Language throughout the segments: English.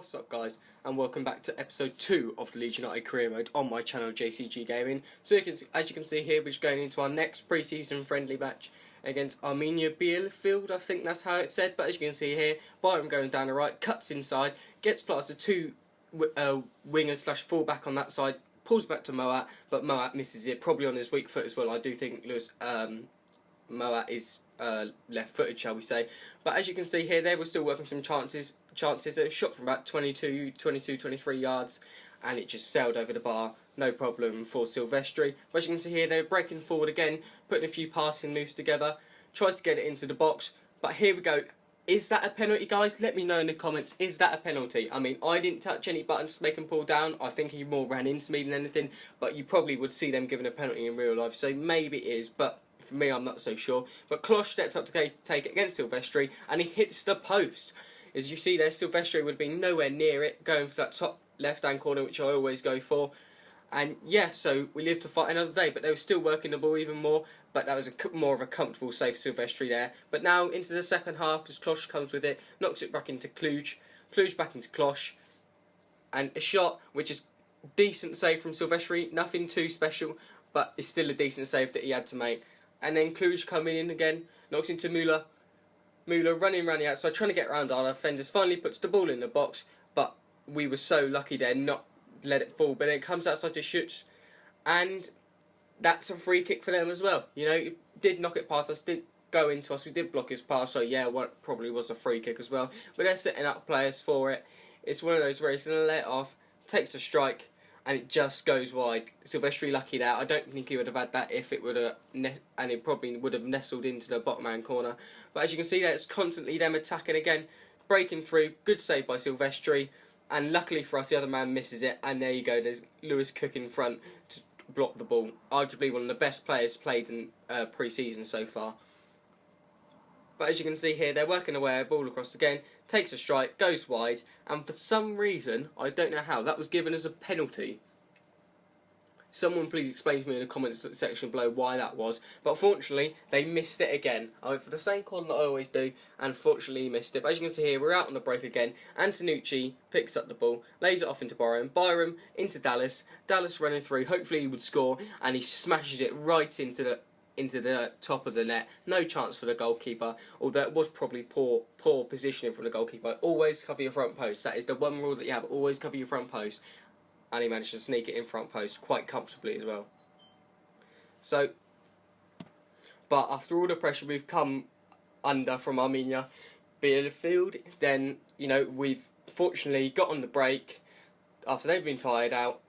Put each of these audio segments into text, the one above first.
What's up guys, and welcome back to episode 2 of the Leeds United career mode on my channel JCG Gaming. So as you can see here, we're just going into our next pre-season friendly match against Armenia Bielefeld, I think that's how it's said, but as you can see here, Byram going down the right, cuts inside, gets past the two wingers slash fullback on that side, pulls back to Moat, but Moat misses it, probably on his weak foot as well. I do think Moat is left-footed, shall we say. But as you can see here, they were still working some chances. A shot from about 23 yards, and it just sailed over the bar, no problem for Silvestri. But as you can see here, they're breaking forward again, putting a few passing moves together, tries to get it into the box, but here we go. Is that a penalty, guys? Let me know in the comments, is that a penalty? I mean, I didn't touch any buttons to make him pull down. I think he more ran into me than anything, but you probably would see them giving a penalty in real life, so maybe it is, but for me, I'm not so sure. But Klosh stepped up to take it against Silvestri, and he hits the post. As you see there, Silvestri would have been nowhere near it, going for that top left-hand corner, which I always go for. And yeah, so we live to fight another day, but they were still working the ball even more, but that was more of a comfortable save for Silvestri there. But now into the second half, as Klosh comes with it, knocks it back into Kluge, Kluge back into Klosh, and a shot, which is decent save from Silvestri, nothing too special, but it's still a decent save that he had to make. And then Kluge coming in again, knocks into Müller. Müller running around the outside, trying to get around our defenders, finally puts the ball in the box, but we were so lucky there not let it fall. But then it comes outside to shoots, and that's a free kick for them as well. You know, it did knock it past us, did go into us, we did block his pass, so yeah, probably was a free kick as well. But they're setting up players for it. It's one of those where he's going to let it off, takes a strike, and it just goes wide. Silvestri lucky there. I don't think he would have had that if it would have, and it probably would have nestled into the bottom hand corner. But as you can see there, it's constantly them attacking again, breaking through. Good save by Silvestri, and luckily for us, the other man misses it. And there you go. There's Lewis Cook in front to block the ball. Arguably one of the best players played in pre-season so far. But as you can see here, they're working away, ball across again, takes a strike, goes wide, and for some reason, I don't know how, that was given as a penalty. Someone please explain to me in the comments section below why that was. But fortunately, they missed it again. I went for the same corner that I always do, and fortunately missed it. But as you can see here, we're out on the break again. Antonucci picks up the ball, lays it off into Byram. Byram into Dallas. Dallas running through, hopefully he would score, and he smashes it right into the top of the net. No chance for the goalkeeper, although it was probably poor positioning from the goalkeeper. Always cover your front post. That is the one rule that you have. Always cover your front post. And he managed to sneak it in front post quite comfortably as well. So, but after all the pressure we've come under from Armenia Bielefeld, then, you know, we've fortunately got on the break after they've been tired out,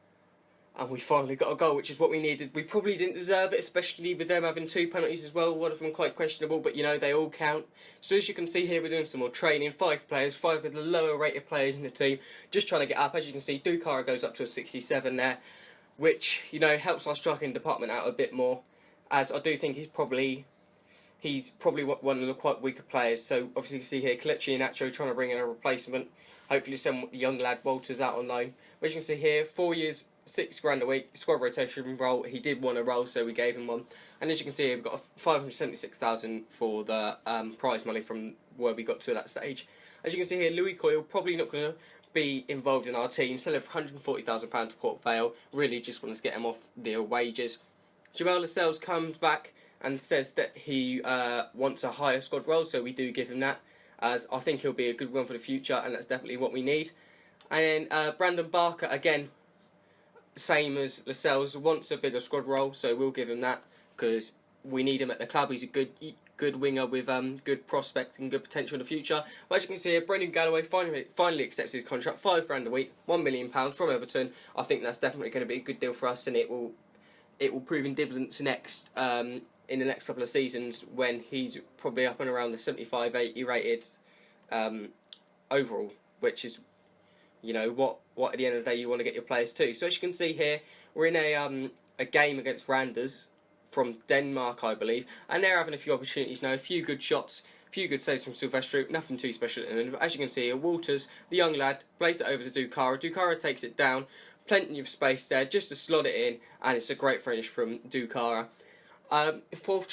and we finally got a goal, which is what we needed. We probably didn't deserve it, especially with them having 2 penalties as well. One of them quite questionable, but you know, they all count. So as you can see here, we're doing some more training. 5 players, 5 of the lower rated players in the team, just trying to get up. As you can see, Dukara goes up to a 67 there, which, you know, helps our striking department out a bit more, as I do think he's probably one of the quite weaker players. So obviously you can see here, Kelechi and Nacho trying to bring in a replacement. Hopefully send the young lad Walters out on loan. But as you can see here, 4 years, £6,000 a week, squad rotation role. He did want a role, so we gave him one. And as you can see here, we've got 576,000 for the prize money from where we got to at that stage. As you can see here, Louis Coyle probably not going to be involved in our team. Selling for £140,000 to Port Vale. Really just wants to get him off their wages. Jamal Lascelles comes back and says that he wants a higher squad role, so we do give him that, as I think he'll be a good one for the future, and that's definitely what we need. And then Brandon Barker, again, same as Lascelles, wants a bigger squad role, so we'll give him that, because we need him at the club. He's a good winger with good prospect and good potential in the future. But as you can see here, Brendan Galloway finally accepts his contract, £5,000 a week, £1 million from Everton. I think that's definitely going to be a good deal for us, and it will prove in dividends next in the next couple of seasons, when he's probably up and around the 75, 80 rated overall, which is, you know, what at the end of the day you want to get your players to. So as you can see here, we're in a game against Randers from Denmark, I believe, and they're having a few opportunities now, a few good shots, a few good saves from Silvestri, nothing too special at the end. But as you can see here, Walters, the young lad, plays it over to Dukara. Dukara takes it down, plenty of space there just to slot it in, and it's a great finish from Dukara. Third/fourth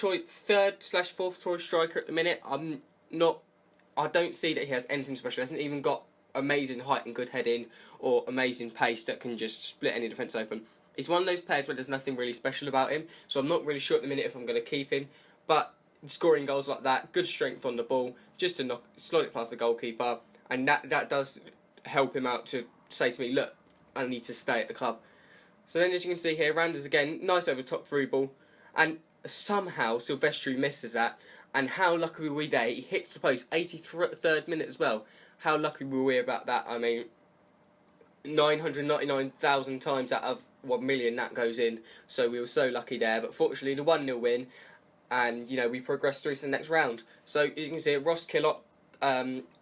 choice striker at the minute. I don't see that he has anything special. He hasn't even got amazing height and good heading, or amazing pace that can just split any defence open. He's one of those players where there's nothing really special about him, so I'm not really sure at the minute if I'm going to keep him. But scoring goals like that, good strength on the ball, just to slot it past the goalkeeper, and that does help him out to say to me, look, I need to stay at the club. So then, as you can see here, Randers again, nice over top through ball, and somehow Silvestri misses that. And how lucky were we there? He hits the post, 83rd minute as well. How lucky were we about that? I mean, 999,000 times out of 1 million that goes in. So we were so lucky there. But fortunately, the 1-0 win, and we progressed through to the next round. So as you can see, Ross Killott,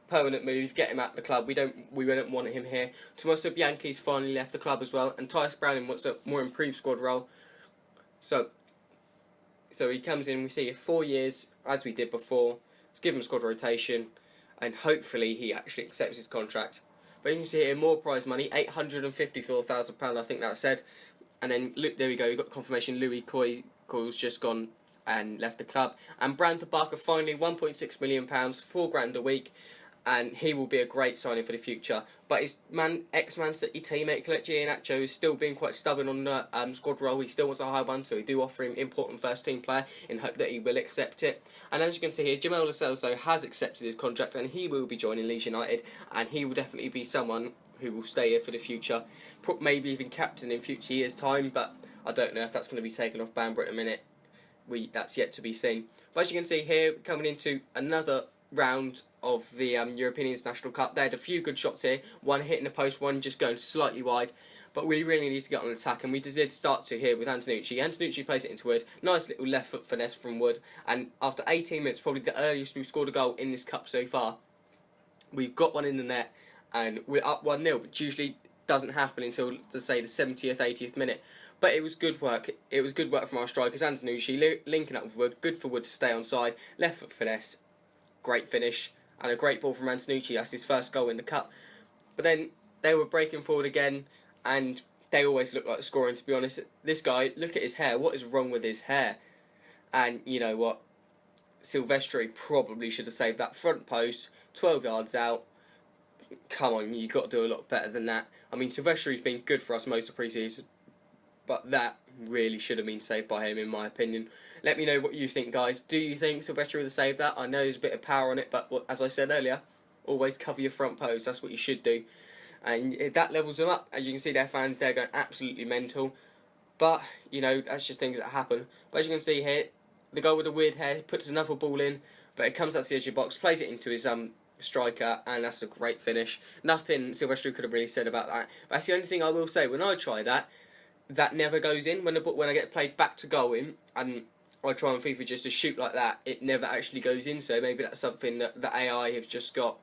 permanent move, get him out of the club. We wouldn't want him here. Tommaso Bianchi's finally left the club as well, and Tyus Browning wants a more improved squad role. So he comes in, we see 4 years, as we did before. Let's give him a squad rotation, and hopefully he actually accepts his contract. But you can see here, more prize money, £854,000, I think that said. And then, there we go, you've got confirmation, Louis Coyle's just gone and left the club. And Brantford Barker finally, £1.6 million, £4,000 a week. And he will be a great signing for the future. But his ex-Man City teammate, Kelechi Iheanacho, is still being quite stubborn on the squad role. He still wants a high one, so we do offer him important first-team player in hope that he will accept it. And as you can see here, Jamal Lo Celso has accepted his contract, and he will be joining Leeds United, and he will definitely be someone who will stay here for the future. Maybe even captain in future years' time, but I don't know if that's going to be taken off Bamber at a minute. That's yet to be seen. But as you can see here, coming into another round of the European International Cup, they had a few good shots here, one hitting the post, one just going slightly wide, but we really need to get on attack, and we did start to here with Antonucci. Antonucci plays it into Wood, nice little left foot finesse from Wood, and after 18 minutes, probably the earliest we've scored a goal in this cup so far, we've got one in the net, and we're up 1-0, which usually doesn't happen until, say, the 70th, 80th minute. But it was good work. It was good work from our strikers. Antonucci linking up with Wood, good for Wood to stay on side, left foot finesse, great finish, and a great ball from Antonucci. That's his first goal in the cup. But then they were breaking forward again, and they always look like scoring, to be honest. This guy, look at his hair. What is wrong with his hair? And you know what? Silvestri probably should have saved that front post, 12 yards out. Come on, you've got to do a lot better than that. I mean, Silvestri's been good for us most of pre-season, but that really should have been saved by him, in my opinion. Let me know what you think, guys. Do you think Silvestri would have saved that? I know there's a bit of power on it, but as I said earlier, always cover your front post. That's what you should do. And that levels them up. As you can see, their fans, they're going absolutely mental. But, that's just things that happen. But as you can see here, the goal with the weird hair puts another ball in, but it comes out to the edge of the box, plays it into his striker, and that's a great finish. Nothing Silvestri could have really said about that. But that's the only thing I will say. When I try that never goes in. When I get played back to goal in, and I try on FIFA just to shoot like that, it never actually goes in. So maybe that's something that the AI have just got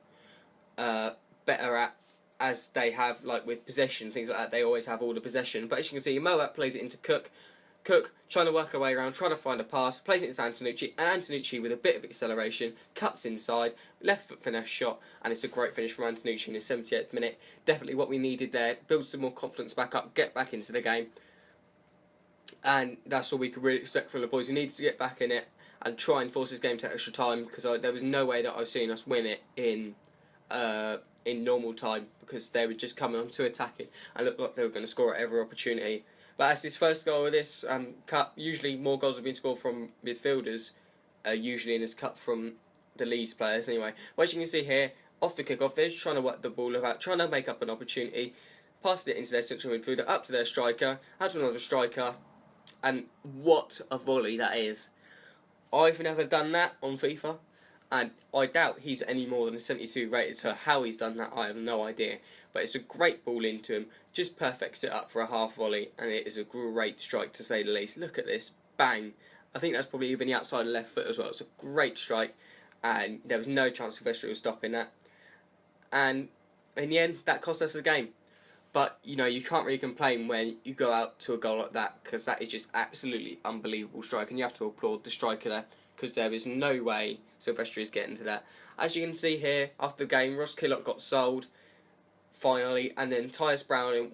better at, as they have, like with possession, things like that. They always have all the possession. But as you can see, Moab plays it into Cook. Cook trying to work her way around, trying to find a pass, plays it into Antonucci, and Antonucci with a bit of acceleration, cuts inside, left foot finesse shot, and it's a great finish from Antonucci in the 78th minute. Definitely what we needed there, build some more confidence back up, get back into the game, and that's all we could really expect from the boys. We needed to get back in it and try and force this game to extra time, because there was no way that I've seen us win it in normal time, because they were just coming on to attack it and looked like they were going to score at every opportunity. But as his first goal of this cup, usually more goals have been scored from midfielders, usually in this cup from the Leeds players anyway. But as you can see here, off the kick-off, they're just trying to work the ball about, trying to make up an opportunity, passed it into their central midfielder, up to their striker, out to another striker, and what a volley that is. I've never done that on FIFA, and I doubt he's any more than a 72 rated, so how he's done that, I have no idea. But it's a great ball into him, just perfects it up for a half volley, and it is a great strike to say the least. Look at this, bang. I think that's probably even the outside of the left foot as well. It's a great strike, and there was no chance Silvestri was stopping that. And in the end, that cost us the game. But, you can't really complain when you go out to a goal like that, because that is just absolutely unbelievable strike, and you have to applaud the striker there, because there is no way Silvestri is getting to that. As you can see here, after the game, Ross Killott got sold, finally, and then Tyus Browning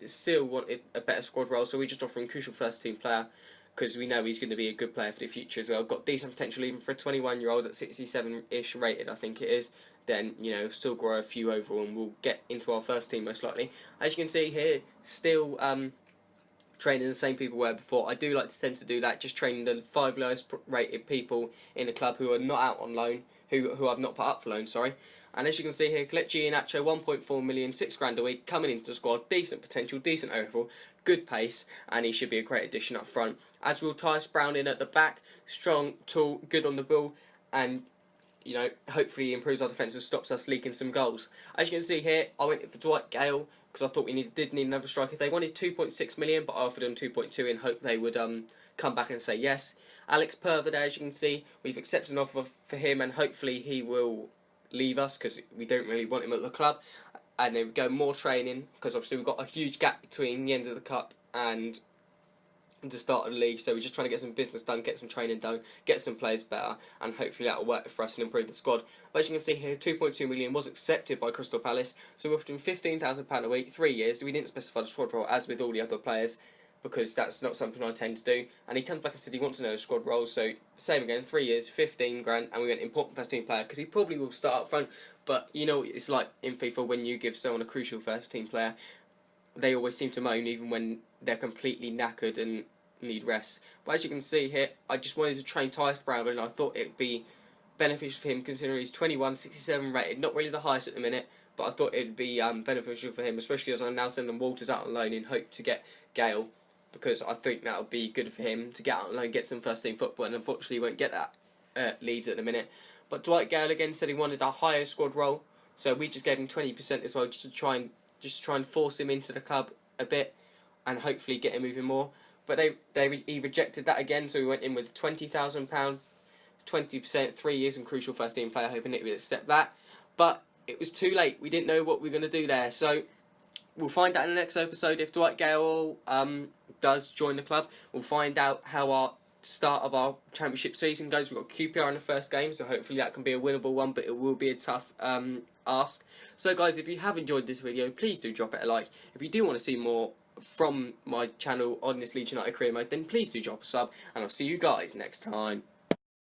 still wanted a better squad role, so we just offer him crucial first team player, because we know he's going to be a good player for the future as well. Got decent potential even for a 21-year-old at 67-ish rated, I think it is. then still grow a few overall, and we'll get into our first team most likely. As you can see here, still training the same people were before. I do like to tend to do that, just training the 5 lowest rated people in the club who are not out on loan, who I've not put up for loan, sorry. And as you can see here, Kelechi Iheanacho, 1.4 million, £6 a week, coming into the squad, decent potential, decent overall, good pace, and he should be a great addition up front. As will Tyus Brown in at the back, strong, tall, good on the ball, and hopefully he improves our defence and stops us leaking some goals. As you can see here, I went for Dwight Gale because I thought we did need another striker. They wanted 2.6 million, but I offered them 2.2 in hope they would come back and say yes. Alex Purver, as you can see, we've accepted an offer for him, and hopefully he will leave us because we don't really want him at the club. And then we go more training because obviously we've got a huge gap between the end of the cup and the start of the league, so we're just trying to get some business done, get some training done, get some players better, and hopefully that will work for us and improve the squad. But as you can see here, 2.2 million was accepted by Crystal Palace, so we offered him £15,000 a week, 3 years. We didn't specify the squad role as with all the other players, because that's not something I tend to do. And he comes back and said he wants to know the squad role, so same again, 3 years, 15 grand, and we went important first team player because he probably will start up front. But it's like in FIFA when you give someone a crucial first team player, they always seem to moan even when they're completely knackered and need rest. But as you can see here, I just wanted to train Tyus Brown, and I thought it would be beneficial for him considering he's 21, 67 rated, not really the highest at the minute, but I thought it would be beneficial for him, especially as I'm now sending Walters out on loan in hope to get Gale, because I think that would be good for him to get out on loan, get some first team football, and unfortunately he won't get that at Leeds at the minute. But Dwight Gale again said he wanted a higher squad role, so we just gave him 20% as well, just to try and force him into the club a bit, and hopefully get him moving more. But he rejected that again, so we went in with £20,000, 20%, 3 years, and crucial first team player, hoping it would accept that. But it was too late. We didn't know what we were going to do there. So we'll find out in the next episode if Dwight Gale does join the club. We'll find out how our start of our championship season goes. We've got QPR in the first game, so hopefully that can be a winnable one, but it will be a tough ask. So guys, if you have enjoyed this video, please do drop it a like. If you do want to see more from my channel on this Leeds United career mode, then please do drop a sub, and I'll see you guys next time.